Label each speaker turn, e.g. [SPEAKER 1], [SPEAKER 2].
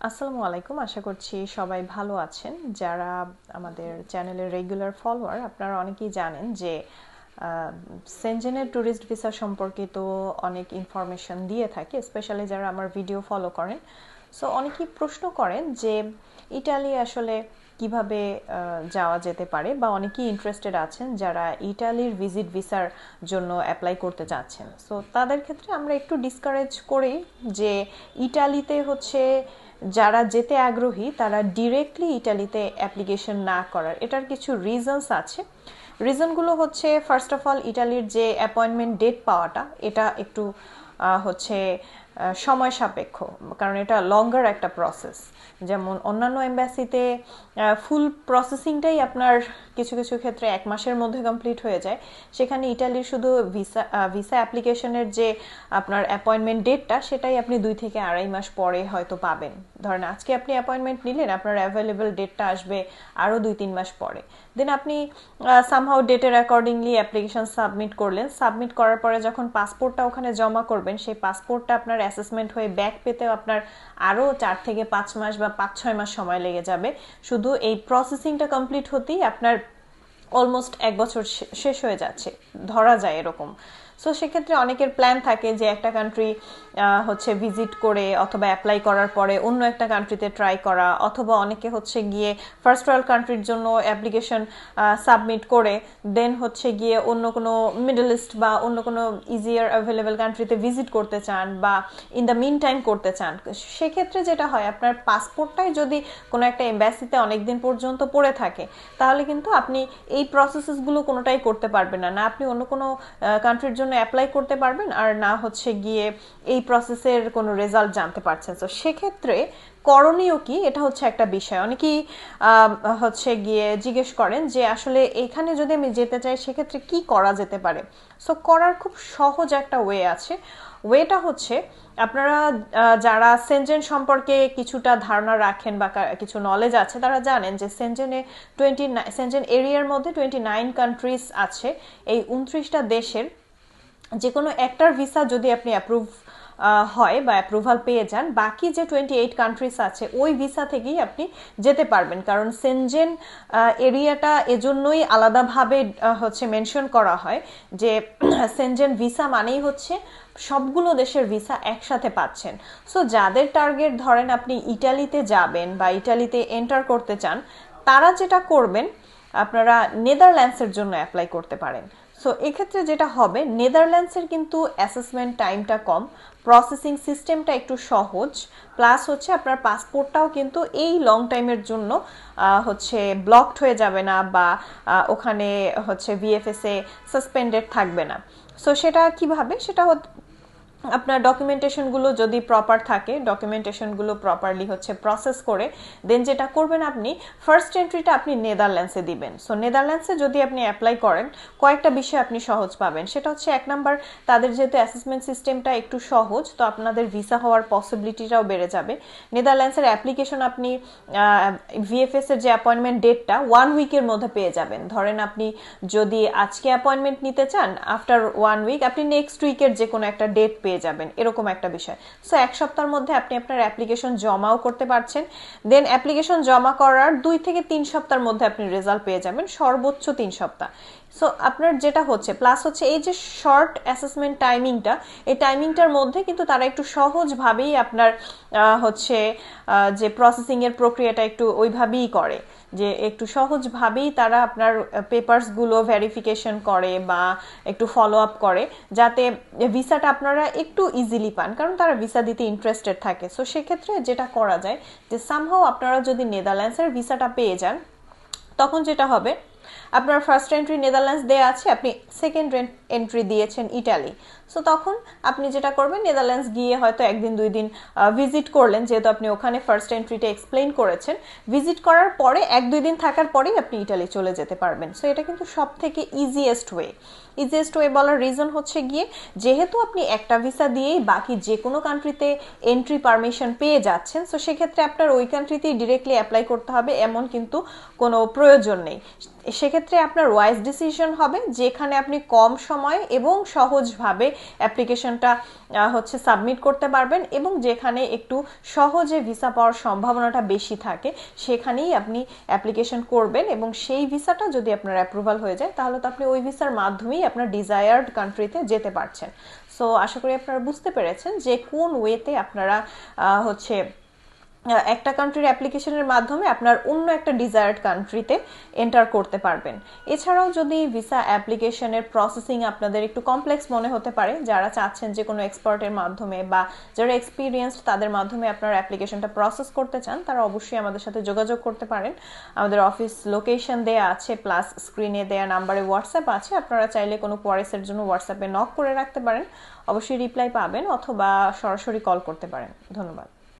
[SPEAKER 1] আসসালামু আলাইকুম। আশা করছি সবাই ভালো আছেন। যারা আমাদের চ্যানেলের রেগুলার ফলোয়ার, আপনারা অনেকেই জানেন যে সেনজেনের ট্যুরিস্ট ভিসা সম্পর্কিত অনেক ইনফরমেশন দিয়ে থাকে, স্পেশালি যারা আমার ভিডিও ফলো করেন। সো অনেকেই প্রশ্ন করেন যে ইটালি আসলে কিভাবে যাওয়া যেতে পারে, বা অনেকেই ইন্টারেস্টেড আছেন যারা ইটালির ভিজিট ভিসার জন্য অ্যাপ্লাই করতে চাচ্ছেন। সো তাদের ক্ষেত্রে আমরা একটু ডিসকারেজ করি যে ইটালিতে হচ্ছে যারা যেতে আগ্রহী তারা ডিরেক্টলি ইটালিতে অ্যাপ্লিকেশন না করার। এটার কিছু রিজনস আছে। রিজনগুলো হচ্ছে, ফার্স্ট অফ অল, ইটালির যে অ্যাপয়েন্টমেন্ট ডেট পাওয়াটা এটা একটু হচ্ছে সময় সাপেক্ষ, কারণ এটা লঙ্গার একটা প্রসেস। যেমন অন্যান্য এম্বাসিতে ফুল প্রসেসিংটাই আপনার কিছু কিছু ক্ষেত্রে 1 মাসের মধ্যে কমপ্লিট হয়ে যায়, সেখানে ইটালির শুধু ভিসা অ্যাপ্লিকেশনের যে আপনার অ্যাপয়েন্টমেন্ট ডেটটা সেটাই আপনি 2 থেকে 2.5 মাস পরে হয়তো পাবেন। ধরেন আজকে আপনি অ্যাপয়েন্টমেন্ট নিলেন, আপনার অ্যাভেলেবল ডেটটা আসবে আরও 2-3 মাস পরে। দেন আপনি সামহাউ ডেটের অ্যাকর্ডিংলি অ্যাপ্লিকেশন সাবমিট করলেন। সাবমিট করার পরে যখন পাসপোর্টটা ওখানে জমা করবেন, সেই পাসপোর্টটা আপনার অ্যাসেসমেন্ট হয়ে ব্যাক পেতেও আপনার আরও 4 থেকে 5 মাস বা 5-6 মাস সময় লেগে যাবে। শুধু এই প্রসেসিংটা কমপ্লিট হতেই আপনার অলমোস্ট 1 বছর শেষ হয়ে যাচ্ছে, ধরা যায় এরকম। সো সেক্ষেত্রে অনেকের প্ল্যান থাকে যে একটা কান্ট্রি হচ্ছে ভিজিট করে অথবা অ্যাপ্লাই করার পরে অন্য একটা কান্ট্রিতে ট্রাই করা, অথবা অনেকে হচ্ছে গিয়ে ফার্স্ট ওয়ার্ল্ড কান্ট্রির জন্য অ্যাপ্লিকেশন সাবমিট করে দেন হচ্ছে গিয়ে অন্য কোনো মিডল ইস্ট বা অন্য কোনো ইজিয়ার অ্যাভেলেবেল কান্ট্রিতে ভিজিট করতে চান বা ইন দ্য মিন টাইম করতে চান। সেক্ষেত্রে যেটা হয়, আপনার পাসপোর্টটাই যদি কোনো একটা এম্বাসিতে অনেকদিন পর্যন্ত পড়ে থাকে, তাহলে কিন্তু আপনি এই প্রসেসগুলো কোনোটাই করতে পারবেন না। না আপনি অন্য কোনো কান্ট্রির জন্য অ্যাপ্লাই করতে পারবেন, আর না হচ্ছে গিয়ে এই প্রসেসের কোনো রেজাল্ট জানতে পারছেন। তো সেক্ষেত্রে করণীয় কি, এটা হচ্ছে একটা বিষয়। অনেকেই হচ্ছে গিয়ে জিজ্ঞেস করেন যে আসলে এখানে যদি আমি যেতে চাই সেক্ষেত্রে কি করা যেতে পারে। সো করার খুব সহজ একটা ওয়ে আছে। ওয়েটা হচ্ছে, আপনারা যারা সেনজেন সম্পর্কে কিছুটা ধারণা রাখেন বা কিছু নলেজ আছে, তারা জানেন যে সেনজেন এরিয়ার মধ্যে 29 কান্ট্রিজ আছে। এই 29টা দেশের যে কোনো একটার ভিসা যদি আপনি অ্যাপ্রুভ হয় বা অ্যাপ্রুভাল পেয়ে যান, বাকি যে 28 কান্ট্রিজ আছে ওই ভিসা থেকেই আপনি যেতে পারবেন। কারণ সেনজেন এরিয়াটা এজন্যই আলাদাভাবে হচ্ছে মেনশন করা হয় যে সেনজেন ভিসা মানেই হচ্ছে সবগুলো দেশের ভিসা একসাথে পাচ্ছেন। সো যাদের টার্গেট, ধরেন আপনি ইটালিতে যাবেন বা ইটালিতে এন্টার করতে চান, তারা যেটা করবেন, আপনারা নেদারল্যান্ডসের জন্য অ্যাপ্লাই করতে পারেন। সো এক্ষেত্রে যেটা হবে, নেদারল্যান্ডসের কিন্তু অ্যাসেসমেন্ট টাইমটা কম, প্রসেসিং সিস্টেমটা একটু সহজ, প্লাস হচ্ছে আপনার পাসপোর্টটাও কিন্তু এই লং টাইমের জন্য হচ্ছে ব্লকড হয়ে যাবে না, বা ওখানে হচ্ছে ভিএফএসএ সাসপেন্ডেড থাকবে না। সো সেটা কিভাবে, সেটা আপনার ডকুমেন্টেশনগুলো যদি প্রপার থাকে, ডকুমেন্টেশনগুলো প্রপারলি হচ্ছে প্রসেস করে দেন যেটা করবেন, আপনি ফার্স্ট এন্ট্রিটা আপনি নেদারল্যান্ডসে দিবেন। সো নেদারল্যান্ডসে যদি আপনি অ্যাপ্লাই করেন, কয়েকটা বিষয় আপনি সহজ পাবেন। সেটা হচ্ছে, 1 নাম্বার, তাদের যেহেতু অ্যাসেসমেন্ট সিস্টেমটা একটু সহজ, তো আপনাদের ভিসা হওয়ার পসিবিলিটিটাও বেড়ে যাবে। নেদারল্যান্ডসের অ্যাপ্লিকেশন আপনি ভিএফএস এর যে অ্যাপয়েন্টমেন্ট ডেটটা 1 উইকের মধ্যে পেয়ে যাবেন। ধরেন আপনি যদি আজকে অ্যাপয়েন্টমেন্ট নিতে চান, আফটার 1 উইক আপনি নেক্সট উইকের যে কোনো একটা ডেট পেয়ে যাবেন, এরকম একটা বিষয়। সো 1 সপ্তাহের মধ্যে আপনি আপনার অ্যাপ্লিকেশন জমাও করতে পারছেন। দেন অ্যাপ্লিকেশন জমা করার 2 থেকে 3 সপ্তাহের মধ্যে আপনি রেজাল্ট পেয়ে যাবেন, সর্বোচ্চ 3 সপ্তাহ। সো আপনার যেটা হচ্ছে, প্লাস হচ্ছে এই যে শর্ট অ্যাসেসমেন্ট টাইমিংটা, এই টাইমিংটার মধ্যে কিন্তু তারা একটু সহজভাবেই আপনার হচ্ছে যে প্রসেসিং এর প্রক্রিয়াটা একটু ওইভাবেই করে, যে একটু সহজভাবেই তারা আপনার পেপারসগুলো ভেরিফিকেশন করে বা একটু ফলো আপ করে, যাতে ভিসাটা আপনারা একটু ইজিলি পান, কারণ তারা ভিসা দিতে ইন্টারেস্টেড থাকে। সো সেক্ষেত্রে যেটা করা যায় যে সামহাও আপনারা যদি নেদারল্যান্ডসের ভিসাটা পেয়ে যান, তখন যেটা হবে, আপনার ফার্স্ট এন্ট্রি নেদারল্যান্ডস দেয়া আছে, আপনি সেকেন্ড এন্ট্রি দিয়েছেন ইটালি। সো তখন আপনি যেটা করবেন, নেদারল্যান্ডস গিয়ে হয়তো 1-2 দিন ভিজিট করলেন, যেহেতু আপনি ওখানে ফার্স্ট এন্ট্রিটা এক্সপ্লেইন করেছেন। ভিজিট করার পরে 1-2 দিন থাকার পরেই আপনি ইটালি চলে যেতে পারবেন। সো এটা কিন্তু সব থেকে ইজিয়েস্ট ওয়ে। ইজিয়েস্ট ওয়ে বলার রিজন হচ্ছে গিয়ে, যেহেতু আপনি একটা ভিসা দিয়েই বাকি যে কোনো কান্ট্রিতে এন্ট্রি পারমিশন পেয়ে যাচ্ছেন, সো সেক্ষেত্রে আপনার ওই কান্ট্রিতেই ডিরেক্টলি অ্যাপ্লাই করতে হবে এমন কিন্তু কোনো প্রয়োজন নেই। সেক্ষেত্রে আপনার ওয়াইজ ডিসিশন হবে যেখানে আপনি কম সময় সময়ে এবং সহজভাবে অ্যাপ্লিকেশনটা হচ্ছে সাবমিট করতে পারবেন, এবং যেখানে একটু সহজে ভিসা পাওয়ার সম্ভাবনাটা বেশি থাকে সেখানেই আপনি অ্যাপ্লিকেশন করবেন, এবং সেই ভিসাটা যদি আপনার অ্যাপ্রুভাল হয়ে যায় তাহলে তো আপনি ওই ভিসার মাধ্যমেই আপনার ডিজায়ার্ড কান্ট্রিতে যেতে পারছেন। সো আশা করি আপনারা বুঝতে পেরেছেন যে কোন ওয়েতে আপনারা হচ্ছে একটা কান্ট্রির অ্যাপ্লিকেশনের মাধ্যমে আপনার অন্য একটা ডিজায়ার্ড কান্ট্রিতে এন্টার করতে পারবেন। এছাড়াও যদি ভিসা অ্যাপ্লিকেশনের প্রসেসিং আপনাদের একটু কমপ্লেক্স মনে হতে পারে, যারা চাচ্ছেন যে কোনো এক্সপার্টের মাধ্যমে বা যারা এক্সপিরিয়েন্সড তাদের মাধ্যমে আপনার অ্যাপ্লিকেশনটা প্রসেস করতে চান, তারা অবশ্যই আমাদের সাথে যোগাযোগ করতে পারেন। আমাদের অফিস লোকেশন দেয়া আছে, প্লাস স্ক্রিনে দেয়া নাম্বারে হোয়াটসঅ্যাপ আছে। আপনারা চাইলে কোনো কোয়ারিজের জন্য হোয়াটসঅ্যাপে নক করে রাখতে পারেন, অবশ্যই রিপ্লাই পাবেন, অথবা সরাসরি কল করতে পারেন। ধন্যবাদ।